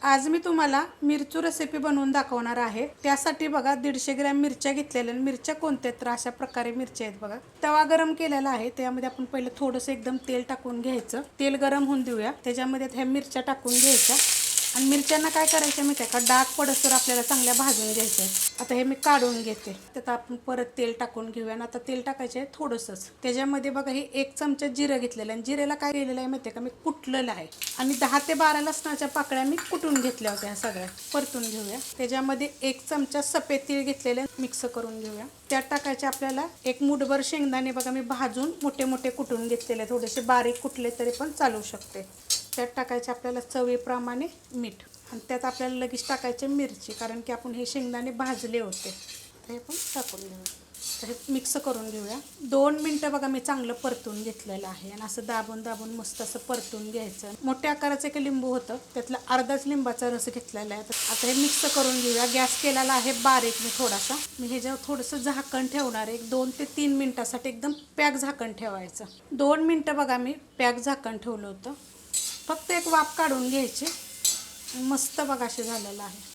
आज मी तुम्हाला मिरचू रेसिपी बनवून दाखवणार आहे। त्यासाठी बघा 150 ग्रॅम मिरच्या घेतलेल्या। मिरच्या कोणत्या तर अशा प्रकारे मिरच्या आहेत बघा। तवा गरम केलेला आहे, त्यामध्ये आपण पहिले थोडंसं एकदम तेल टाकून घ्यायचं। तेल गरम होऊन देऊया, त्याच्यामध्ये ह्या मिरच्या टाकून घ्यायच्या आणि मिरच्यांना काय करायचं माहिती आहे का, डाग पडसर आपल्याला चांगल्या भाजून घ्यायचं आहे। आता हे मी काढून घेते। त्यात आपण परत तेल टाकून घेऊया आणि आता तेल टाकायचे आहे थोडंसंच। त्याच्यामध्ये बघा हे 1 चमचा जिरं घेतलेलं आहे। जिरेला काय केलेलं आहे माहिती आहे का, मी कुटलेलं आहे आणि 10 ते 12 लसणाच्या पाकळ्या मी कुटून घेतल्या होत्या। सगळ्या परतून घेऊया। त्याच्यामध्ये 1 चमचा सफेद तीळ घेतलेले मिक्स करून घेऊया। त्यात टाकायचे आपल्याला 1 मूठभर शेंगदाणे बघा मी भाजून मोठे मोठे कुटून घेतलेले, थोडेसे बारीक कुटले तरी पण चालू शकते। त्यात टाकायचे आपल्याला चवीप्रमाणे मीठ आणि त्यात आपल्याला लगेच टाकायचे मिरची, कारण की आपण हे शेंगदाणे भाजले होते। हे पण टाकून घेऊया। तर हे मिक्स करून घेऊया। 2 मिनटं बघा मी चांगलं परतून घेतलेलं आहे आणि असं दाबून दाबून मस्त असं परतून घ्यायचं। मोठ्या आकाराचं एक लिंबू होतं, त्यातला अर्धाच लिंबाचा रस घेतलेला आहे। आता हे मिक्स करून घेऊया। गॅस केलेला आहे बारीक मी थोडासा। मी ह्याच्यावर थोडंसं झाकण ठेवणार आहे, 2 ते 3 मिनटासाठी एकदम पॅक झाकण ठेवायचं। 2 मिनटं बघा मी पॅक झाकण ठेवलं होतं। फक्त एक वाफ काढून घ्यायची। मस्त बघा असे झालेलं आहे।